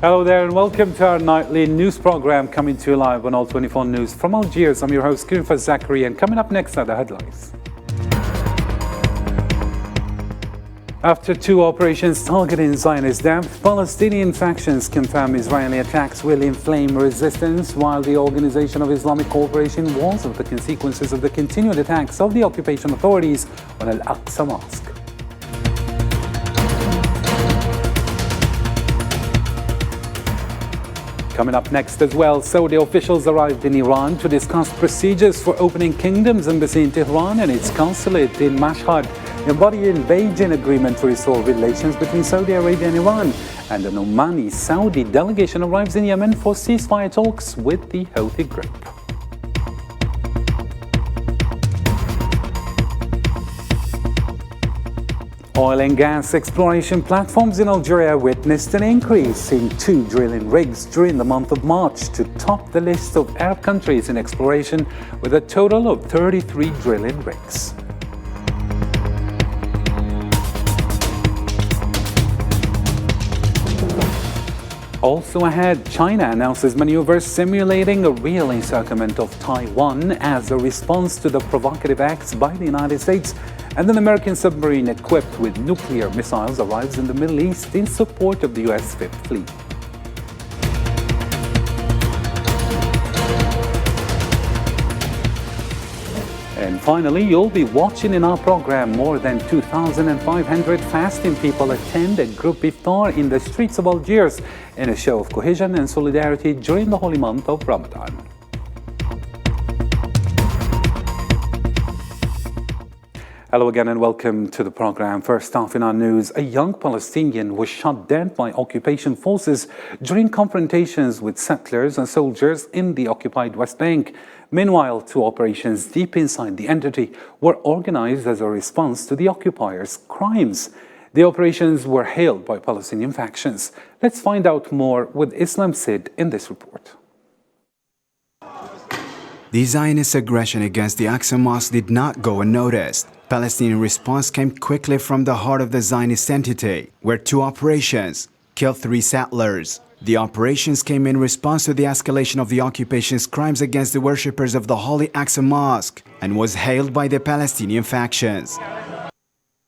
Hello there and welcome to our nightly news program coming to you live on All 24 News from Algiers. I'm your host, Kirin Zachary, and coming up next are the headlines. After two operations targeting Zionist camp, Palestinian factions confirm Israeli attacks will inflame resistance, while the Organization of Islamic Cooperation warns of the consequences of the continued attacks of the occupation authorities on Al-Aqsa Mosque. Coming up next as well, Saudi officials arrived in Iran to discuss procedures for opening Kingdom's embassy in Tehran and its consulate in Mashhad, embodying Beijing agreement to restore relations between Saudi Arabia and Iran. And an Omani-Saudi delegation arrives in Yemen for ceasefire talks with the Houthi group. Oil and gas exploration platforms in Algeria witnessed an increase in 2 drilling rigs during the month of March to top the list of Arab countries in exploration, with a total of 33 drilling rigs. Also ahead, China announces maneuvers simulating a real encirclement of Taiwan as a response to the provocative acts by the United States. And an American submarine equipped with nuclear missiles arrives in the Middle East in support of the U.S. Fifth Fleet. And finally, you'll be watching in our program more than 2,500 fasting people attend a group iftar in the streets of Algiers in a show of cohesion and solidarity during the holy month of Ramadan. Hello again and welcome to the program. First off in our news, a young Palestinian was shot dead by occupation forces during confrontations with settlers and soldiers in the occupied West Bank. Meanwhile, two operations deep inside the entity were organized as a response to the occupiers' crimes. The operations were hailed by Palestinian factions. Let's find out more with Islam Sid in this report. The Zionist aggression against the Aqsa Mosque did not go unnoticed. Palestinian response came quickly from the heart of the Zionist entity, where two operations killed 3 settlers. The operations came in response to the escalation of the occupation's crimes against the worshippers of the Holy Aqsa Mosque and was hailed by the Palestinian factions.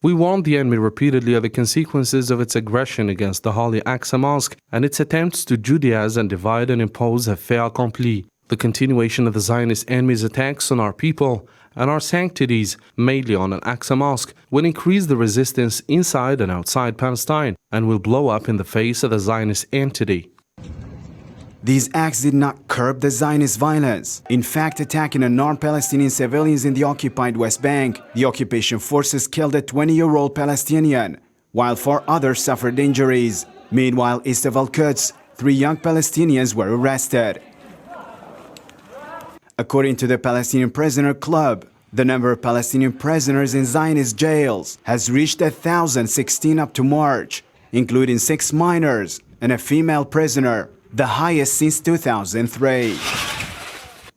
We warned the enemy repeatedly of the consequences of its aggression against the Holy Aqsa Mosque and its attempts to Judaize and divide and impose a fait accompli. The continuation of the Zionist enemy's attacks on our people and our sanctities, mainly on Al-Aqsa Mosque, will increase the resistance inside and outside Palestine and will blow up in the face of the Zionist entity. These acts did not curb the Zionist violence. In fact, attacking unarmed Palestinian civilians in the occupied West Bank, the occupation forces killed a 20-year-old Palestinian, while 4 others suffered injuries. Meanwhile, east of Al-Quds, 3 young Palestinians were arrested. According to the Palestinian Prisoner Club, the number of Palestinian prisoners in Zionist jails has reached 1,016 up to March, including 6 minors and a female prisoner, the highest since 2003.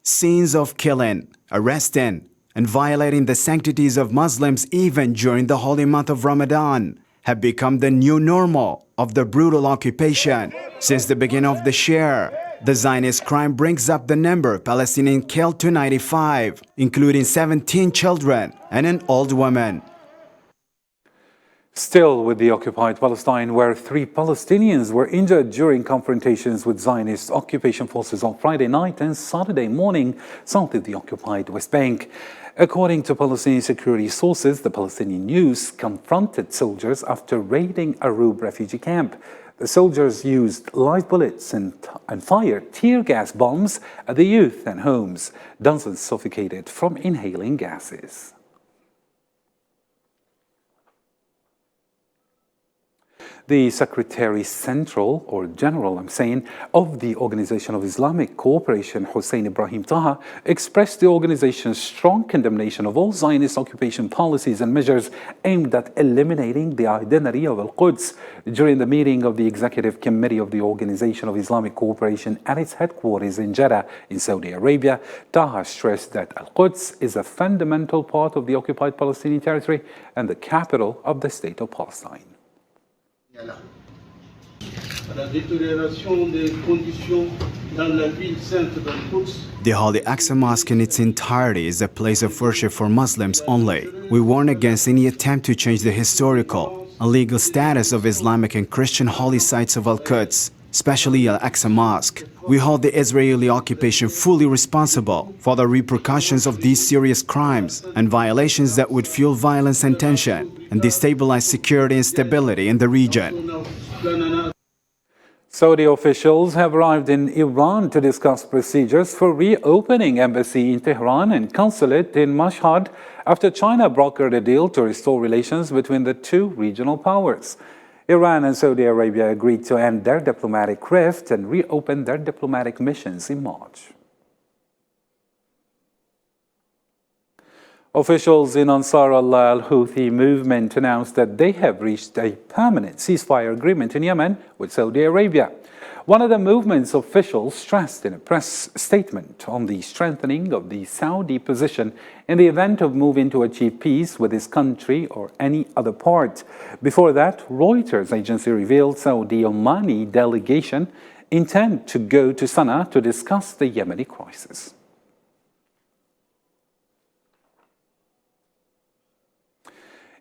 Scenes of killing, arresting, and violating the sanctities of Muslims even during the holy month of Ramadan have become the new normal of the brutal occupation. Since the beginning of the year, the Zionist crime brings up the number of Palestinians killed to 95, including 17 children and an old woman. Still with the occupied Palestine, where 3 Palestinians were injured during confrontations with Zionist occupation forces on Friday night and Saturday morning south of the occupied West Bank. According to Palestinian security sources, the Palestinian News confronted soldiers after raiding a Arub refugee camp. The soldiers used live bullets and fired tear gas bombs at the youth and homes, dozens suffocated from inhaling gases. The Secretary General of the Organization of Islamic Cooperation, Hussein Ibrahim Taha, expressed the organization's strong condemnation of all Zionist occupation policies and measures aimed at eliminating the identity of Al-Quds. During the meeting of the Executive Committee of the Organization of Islamic Cooperation at its headquarters in Jeddah in Saudi Arabia, Taha stressed that Al-Quds is a fundamental part of the occupied Palestinian territory and the capital of the state of Palestine. la détérioration des conditions dans la ville sainte d'Al-Quds. The Holy Aqsa Mosque in its entirety is a place of worship for Muslims only. We warn against any attempt to change the historical and legal status of Islamic and Christian holy sites of Al-Quds, especially Al-Aqsa Mosque. We hold the Israeli occupation fully responsible for the repercussions of these serious crimes and violations that would fuel violence and tension and destabilize security and stability in the region. Saudi officials have arrived in Iran to discuss procedures for reopening embassy in Tehran and consulate in Mashhad after China brokered a deal to restore relations between the two regional powers. Iran and Saudi Arabia agreed to end their diplomatic rift and reopen their diplomatic missions in March. Officials in Ansar Allah al-Houthi movement announced that they have reached a permanent ceasefire agreement in Yemen with Saudi Arabia. One of the movement's officials stressed in a press statement on the strengthening of the Saudi position in the event of moving to achieve peace with his country or any other part. Before that, Reuters agency revealed Saudi Omani delegation intend to go to Sana'a to discuss the Yemeni crisis.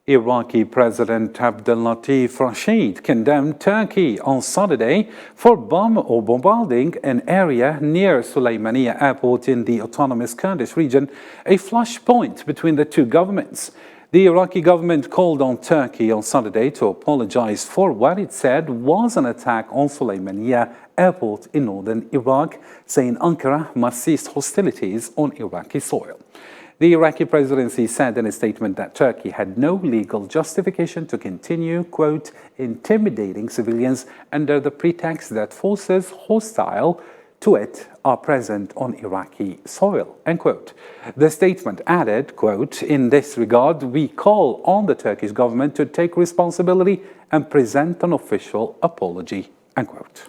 Iraqi President Abdel Latif Rashid condemned Turkey on Saturday for bombarding an area near Suleymaniye Airport in the autonomous Kurdish region, a flashpoint between the two governments. The Iraqi government called on Turkey on Saturday to apologize for what it said was an attack on Suleymaniye Airport in northern Iraq, saying Ankara must cease hostilities on Iraqi soil. The Iraqi presidency said in a statement that Turkey had no legal justification to continue, quote, intimidating civilians under the pretext that forces hostile to it are present on Iraqi soil, end quote. The statement added, quote, in this regard, we call on the Turkish government to take responsibility and present an official apology, end quote.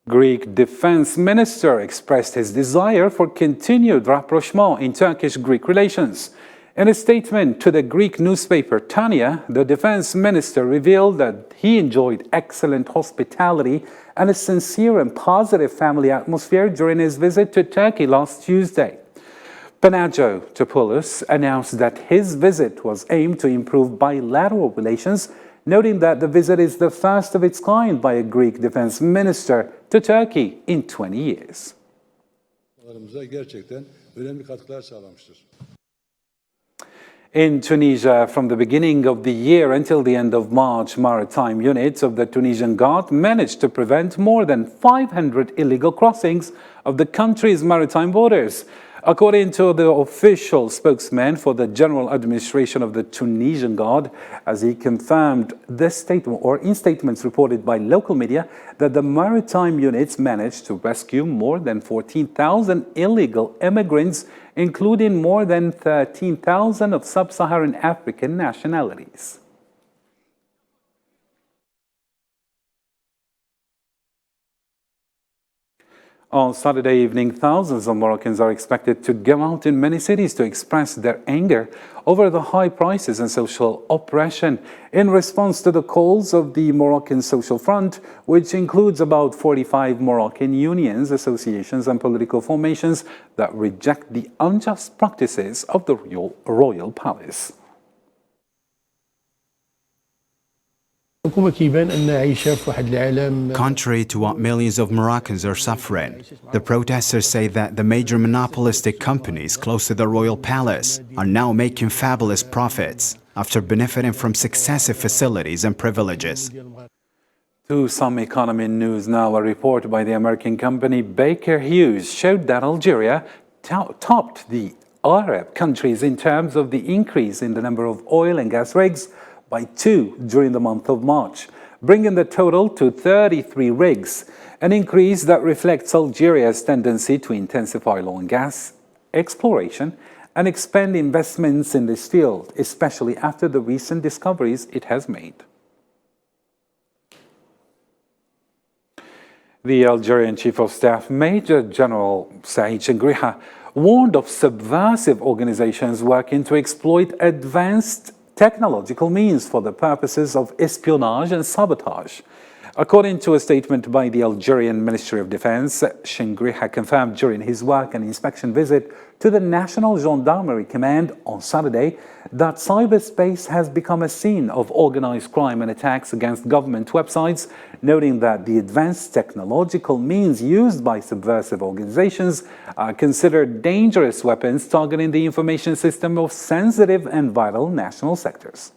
Greek defense minister expressed his desire for continued rapprochement in Turkish-Greek relations. In a statement to the Greek newspaper Tania, the defense minister revealed that he enjoyed excellent hospitality and a sincere and positive family atmosphere during his visit to Turkey last Tuesday. Panagiotis announced that his visit was aimed to improve bilateral relations, noting that the visit is the first of its kind by a Greek defense minister to Turkey in 20 years. In Tunisia, from the beginning of the year until the end of March, maritime units of the Tunisian Guard managed to prevent more than 500 illegal crossings of the country's maritime borders. According to the official spokesman for the General Administration of the Tunisian Guard, as he confirmed this statement, or in statements reported by local media, that the maritime units managed to rescue more than 14,000 illegal immigrants, including more than 13,000 of sub-Saharan African nationalities. On Saturday evening, thousands of Moroccans are expected to go out in many cities to express their anger over the high prices and social oppression in response to the calls of the Moroccan Social Front, which includes about 45 Moroccan unions, associations and political formations that reject the unjust practices of the royal palace. Contrary to what millions of Moroccans are suffering, the protesters say that the major monopolistic companies close to the royal palace are now making fabulous profits after benefiting from successive facilities and privileges. To some economy news now, a report by the American company Baker Hughes showed that Algeria topped the Arab countries in terms of the increase in the number of oil and gas rigs by 2 during the month of March, bringing the total to 33 rigs, an increase that reflects Algeria's tendency to intensify oil and gas exploration and expand investments in this field, especially after the recent discoveries it has made. The Algerian Chief of Staff, Major General Saïd Chengriha, warned of subversive organizations working to exploit advanced technological means for the purposes of espionage and sabotage. According to a statement by the Algerian Ministry of Defense, Shingriha confirmed during his work and inspection visit to the National Gendarmerie Command on Saturday that cyberspace has become a scene of organized crime and attacks against government websites, noting that the advanced technological means used by subversive organizations are considered dangerous weapons targeting the information system of sensitive and vital national sectors.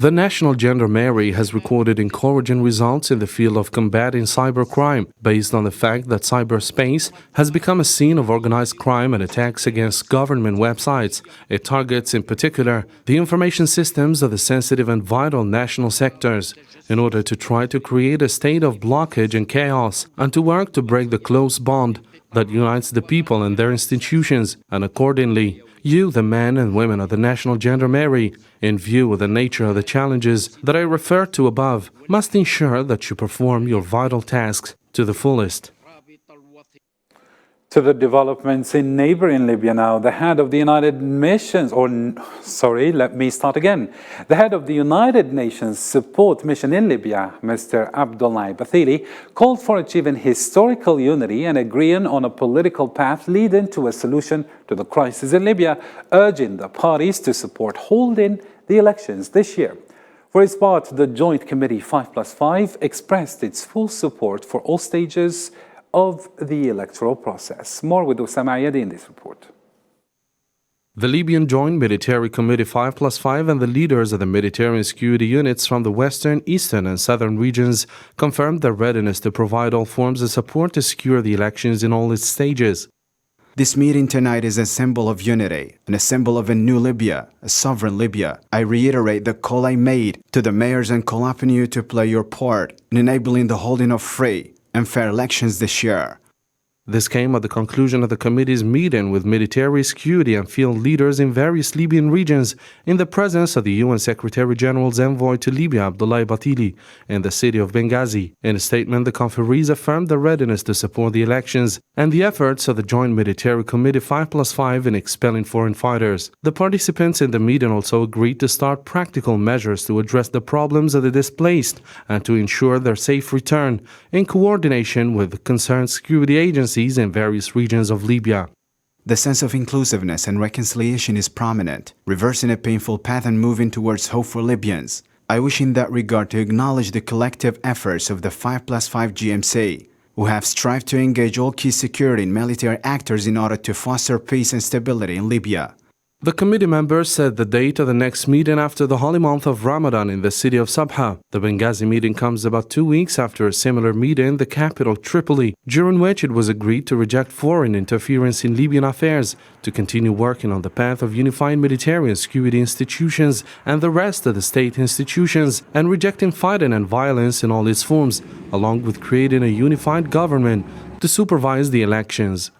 The National Gendarmerie has recorded encouraging results in the field of combating cybercrime based on the fact that cyberspace has become a scene of organized crime and attacks against government websites. It targets, in particular, the information systems of the sensitive and vital national sectors in order to try to create a state of blockage and chaos and to work to break the close bond that unites the people and their institutions, and accordingly, you, the men and women of the National Gendarmerie, in view of the nature of the challenges that I referred to above, must ensure that you perform your vital tasks to the fullest. To the developments in neighboring Libya now, the head of the United Nations, The head of the United Nations Support Mission in Libya, Mr. Abdullah Bathili, called for achieving historical unity and agreeing on a political path leading to a solution to the crisis in Libya, urging the parties to support holding the elections this year. For its part, the Joint Committee 5+5 expressed its full support for all stages of the electoral process. More with Osama Ayadi in this report. The Libyan Joint Military Committee 5+5 and the leaders of the Mediterranean security units from the western, eastern and southern regions confirmed their readiness to provide all forms of support to secure the elections in all its stages. This meeting tonight is a symbol of unity and a symbol of a new Libya, a sovereign Libya. I reiterate the call I made to the mayors and call upon you to play your part in enabling the holding of free and fair elections this year. This came at the conclusion of the committee's meeting with military, security and field leaders in various Libyan regions in the presence of the UN Secretary-General's envoy to Libya, Abdullah Bathili, in the city of Benghazi. In a statement, the conferees affirmed their readiness to support the elections and the efforts of the Joint Military Committee 5+5 in expelling foreign fighters. The participants in the meeting also agreed to start practical measures to address the problems of the displaced and to ensure their safe return in coordination with concerned security agencies in various regions of Libya. The sense of inclusiveness and reconciliation is prominent, reversing a painful path and moving towards hope for Libyans. I wish in that regard to acknowledge the collective efforts of the 5+5 GMC, who have strived to engage all key security and military actors in order to foster peace and stability in Libya. The committee members set the date of the next meeting after the holy month of Ramadan in the city of Sabha. The Benghazi meeting comes about 2 weeks after a similar meeting in the capital, Tripoli, during which it was agreed to reject foreign interference in Libyan affairs, to continue working on the path of unifying military and security institutions and the rest of the state institutions, and rejecting fighting and violence in all its forms, along with creating a unified government to supervise the elections.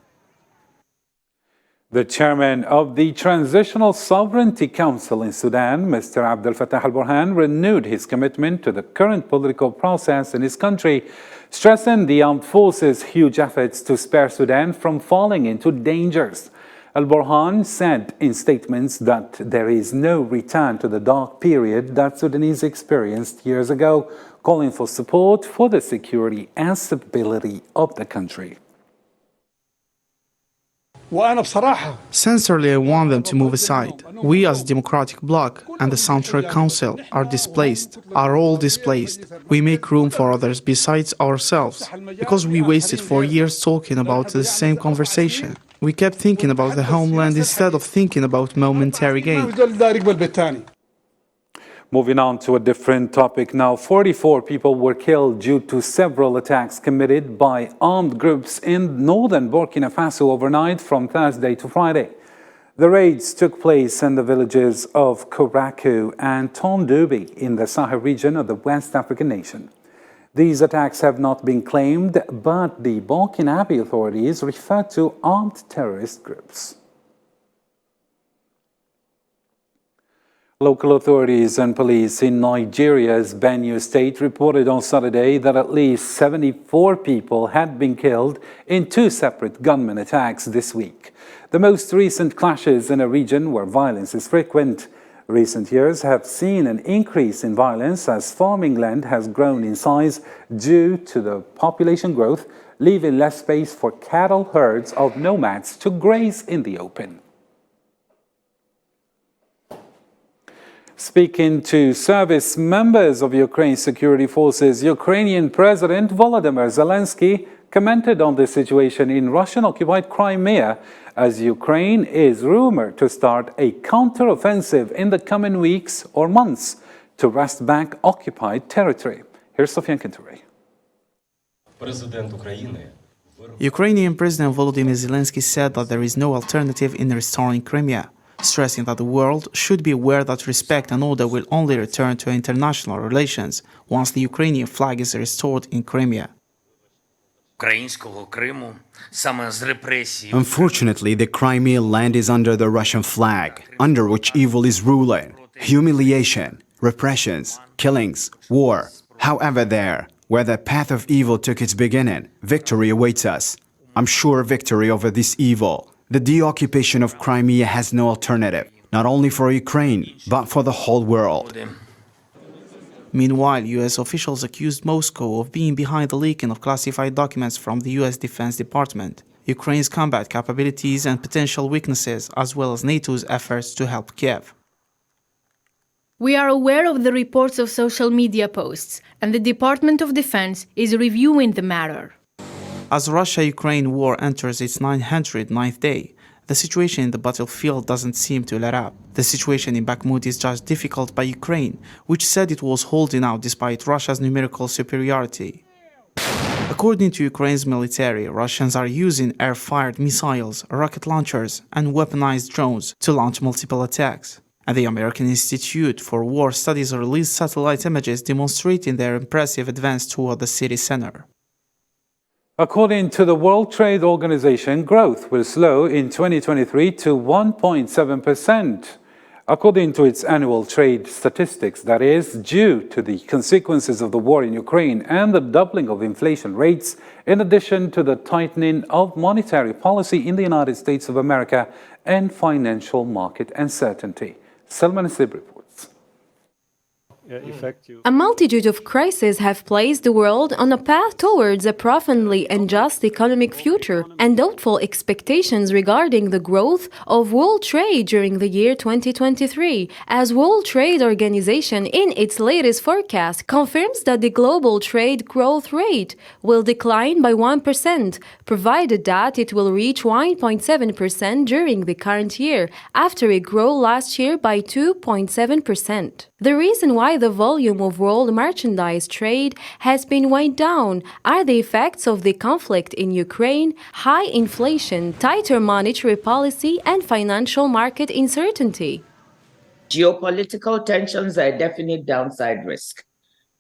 The chairman of the Transitional Sovereignty Council in Sudan, Mr. Abdel Fattah al-Burhan, renewed his commitment to the current political process in his country, stressing the armed forces' huge efforts to spare Sudan from falling into dangers. Al-Burhan said in statements that there is no return to the dark period that Sudanese experienced years ago, calling for support for the security and stability of the country. Sincerely, I want them to move aside. We as Democratic Bloc and the Central Council are all displaced. We make room for others besides ourselves, because we wasted 4 years talking about the same conversation. We kept thinking about the homeland instead of thinking about momentary gain. Moving on to a different topic now, 44 people were killed due to several attacks committed by armed groups in northern Burkina Faso overnight from Thursday to Friday. The raids took place in the villages of Kourakou and Tondoubi in the Sahel region of the West African nation. These attacks have not been claimed, but the Burkinabe authorities refer to armed terrorist groups. Local authorities and police in Nigeria's Benue state reported on Saturday that at least 74 people had been killed in two separate gunmen attacks this week. The most recent clashes in a region where violence is frequent. Recent years have seen an increase in violence as farming land has grown in size due to the population growth, leaving less space for cattle herds of nomads to graze in the open. Speaking to service members of Ukraine's security forces, Ukrainian President Volodymyr Zelensky commented on the situation in Russian-occupied Crimea as Ukraine is rumored to start a counter-offensive in the coming weeks or months to wrest back occupied territory. Here's Sofian Kinture. Ukrainian President Volodymyr Zelensky said that there is no alternative in restoring Crimea, stressing that the world should be aware that respect and order will only return to international relations once the Ukrainian flag is restored in Crimea. Unfortunately, the Crimea land is under the Russian flag, under which evil is ruling. Humiliation, repressions, killings, war. However, where the path of evil took its beginning, victory awaits us. I'm sure victory over this evil. The deoccupation of Crimea has no alternative, not only for Ukraine, but for the whole world. Meanwhile, U.S. officials accused Moscow of being behind the leaking of classified documents from the U.S. Defense Department, Ukraine's combat capabilities and potential weaknesses, as well as NATO's efforts to help Kiev. We are aware of the reports of social media posts, and the Department of Defense is reviewing the matter. As Russia-Ukraine war enters its 909th day, the situation in the battlefield doesn't seem to let up. The situation in Bakhmut is judged difficult by Ukraine, which said it was holding out despite Russia's numerical superiority. According to Ukraine's military, Russians are using air-fired missiles, rocket launchers, and weaponized drones to launch multiple attacks. And the American Institute for War Studies released satellite images demonstrating their impressive advance toward the city center. According to the World Trade Organization, growth will slow in 2023 to 1.7%. According to its annual trade statistics, that is, due to the consequences of the war in Ukraine and the doubling of inflation rates, in addition to the tightening of monetary policy in the United States of America and financial market uncertainty. Salman Sib reports. A multitude of crises have placed the world on a path towards a profoundly unjust economic future and doubtful expectations regarding the growth of world trade during the year 2023, as World Trade Organization in its latest forecast confirms that the global trade growth rate will decline by 1%, provided that it will reach 1.7% during the current year, after it grew last year by 2.7%. The reason why the volume of world merchandise trade has been weighed down are the effects of the conflict in Ukraine, high inflation, tighter monetary policy, and financial market uncertainty. Geopolitical tensions are a definite downside risk.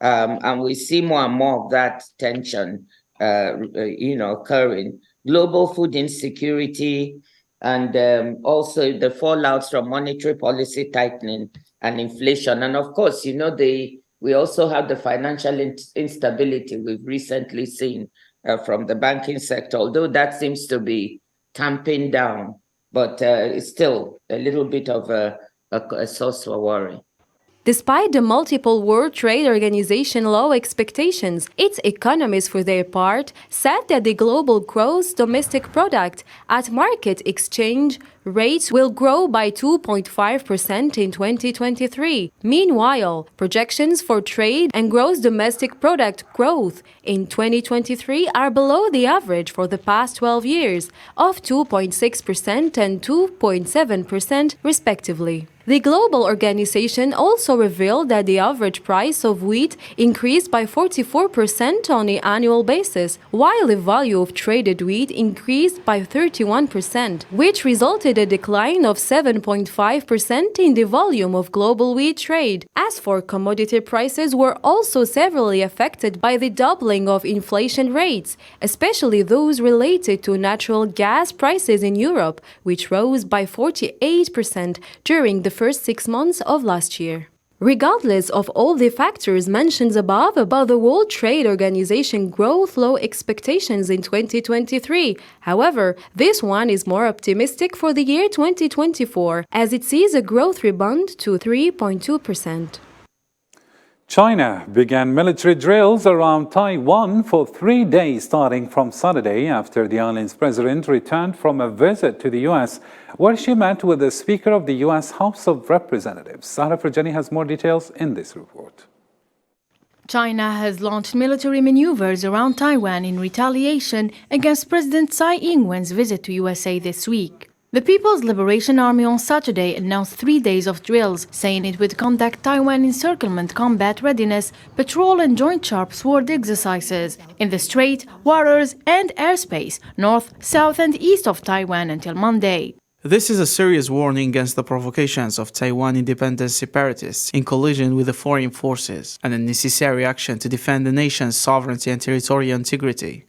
And we see more and more of that tension occurring. Global food insecurity and also the fallouts from monetary policy tightening and inflation. And of course, we also have the financial instability we've recently seen from the banking sector, although that seems to be tamping down, but it's still a little bit of a source for worry. Despite the multiple World Trade Organization low expectations, its economists, for their part, said that the global gross domestic product at market exchange rates will grow by 2.5% in 2023. Meanwhile, projections for trade and gross domestic product growth in 2023 are below the average for the past 12 years, of 2.6% and 2.7% respectively. The global organization also revealed that the average price of wheat increased by 44% on an annual basis, while the value of traded wheat increased by 31%, which resulted a decline of 7.5% in the volume of global wheat trade. As for commodity prices, were also severely affected by the doubling of inflation rates, especially those related to natural gas prices in Europe, which rose by 48% during the first 6 months of last year. Regardless of all the factors mentioned above about the World Trade Organization growth low expectations in 2023, however, this one is more optimistic for the year 2024, as it sees a growth rebound to 3.2%. China began military drills around Taiwan for 3 days starting from Saturday after the island's president returned from a visit to the U.S., where she met with the Speaker of the U.S. House of Representatives. Sarah Farjani has more details in this report. China has launched military maneuvers around Taiwan in retaliation against President Tsai Ing-wen's visit to USA this week. The People's Liberation Army on Saturday announced 3 days of drills, saying it would conduct Taiwan encirclement combat readiness, patrol and joint sharp sword exercises in the strait, waters and airspace north, south and east of Taiwan until Monday. This is a serious warning against the provocations of Taiwan independent separatists in collision with the foreign forces, and a necessary action to defend the nation's sovereignty and territorial integrity.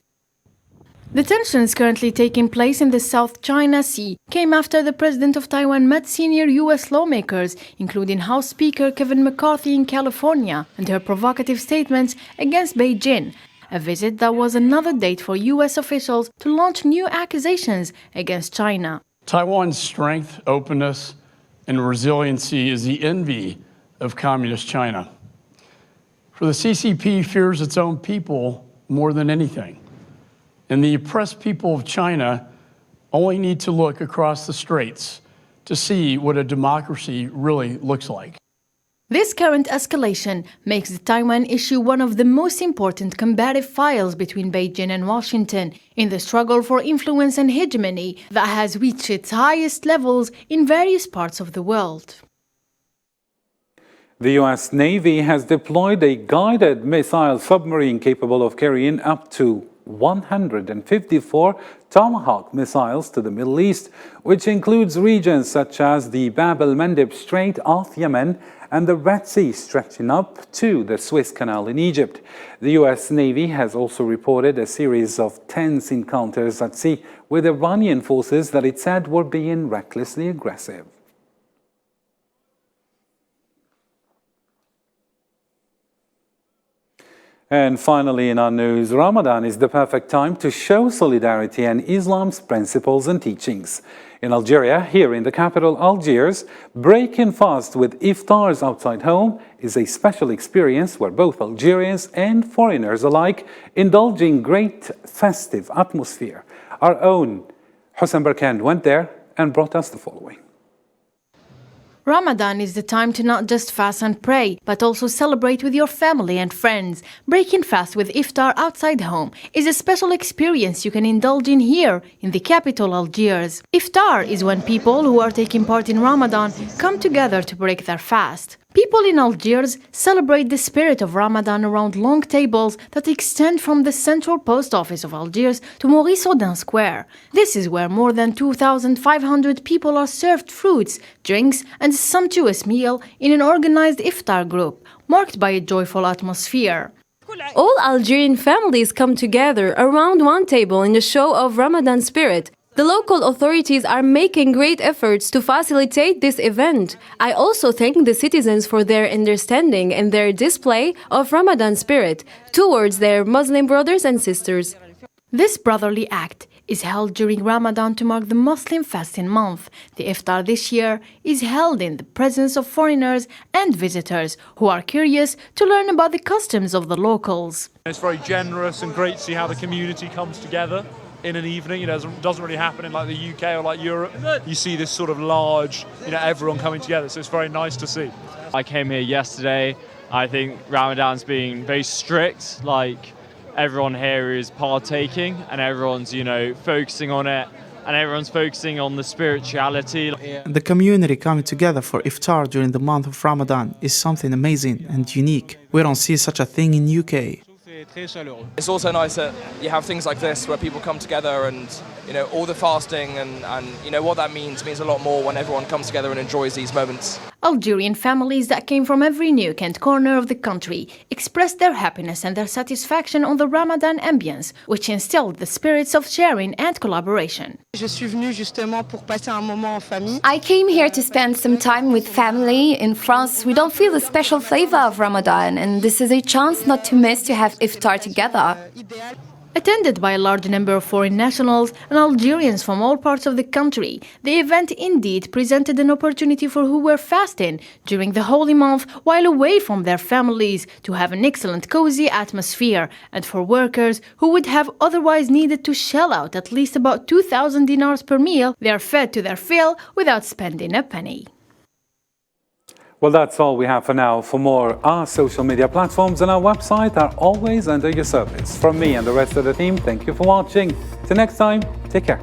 The tensions currently taking place in the South China Sea came after the president of Taiwan met senior U.S. lawmakers, including House Speaker Kevin McCarthy in California, and her provocative statements against Beijing, a visit that was another date for U.S. officials to launch new accusations against China. Taiwan's strength, openness, and resiliency is the envy of Communist China. For the CCP fears its own people more than anything. And the oppressed people of China only need to look across the straits to see what a democracy really looks like. This current escalation makes the Taiwan issue one of the most important combative files between Beijing and Washington in the struggle for influence and hegemony that has reached its highest levels in various parts of the world. The U.S. Navy has deployed a guided missile submarine capable of carrying up to 154 Tomahawk missiles to the Middle East, which includes regions such as the Bab el-Mandeb Strait off Yemen and the Red Sea stretching up to the Suez Canal in Egypt. The U.S. Navy has also reported a series of tense encounters at sea with Iranian forces that it said were being recklessly aggressive. And finally in our news, Ramadan is the perfect time to show solidarity and Islam's principles and teachings. In Algeria, here in the capital Algiers, breaking fast with iftars outside home is a special experience where both Algerians and foreigners alike indulge in great festive atmosphere. Our own Hossein Berkand went there and brought us the following. Ramadan is the time to not just fast and pray, but also celebrate with your family and friends. Breaking fast with iftar outside home is a special experience you can indulge in here in the capital Algiers. Iftar is when people who are taking part in Ramadan come together to break their fast. People in Algiers celebrate the spirit of Ramadan around long tables that extend from the central post office of Algiers to Maurice Audin Square. This is where more than 2,500 people are served fruits, drinks and a sumptuous meal in an organized iftar group, marked by a joyful atmosphere. All Algerian families come together around one table in the show of Ramadan spirit. The local authorities are making great efforts to facilitate this event. I also thank the citizens for their understanding and their display of Ramadan spirit towards their Muslim brothers and sisters. This brotherly act is held during Ramadan to mark the Muslim fasting month. The iftar this year is held in the presence of foreigners and visitors who are curious to learn about the customs of the locals. It's very generous and great to see how the community comes together in an evening. It doesn't really happen in like the UK or like Europe. You see this sort of large, everyone coming together, so it's very nice to see. I came here yesterday. I think Ramadan's being very strict, like everyone here is partaking and everyone's, focusing on it and everyone's focusing on the spirituality. The community coming together for iftar during the month of Ramadan is something amazing and unique. We don't see such a thing in UK. très chaleureux. It's also nice that you have things like this where people come together and, you know, all the fasting and you know, what that means a lot more when everyone comes together and enjoys these moments. Algerian families that came from every nook and corner of the country expressed their happiness and their satisfaction on the Ramadan ambience, which instilled the spirits of sharing and collaboration. Je suis venue justement pour passer un moment en famille. I came here to spend some time with family. In France, we don't feel the special flavor of Ramadan, and this is a chance not to miss to have iftar together. Attended by a large number of foreign nationals and Algerians from all parts of the country, the event indeed presented an opportunity for who were fasting during the holy month while away from their families to have an excellent cozy atmosphere, and for workers who would have otherwise needed to shell out at least about 2,000 dinars per meal, they are fed to their fill without spending a penny. Well, that's all we have for now. For more, our social media platforms and our website are always under your service. From me and the rest of the team, thank you for watching. Till next time, take care.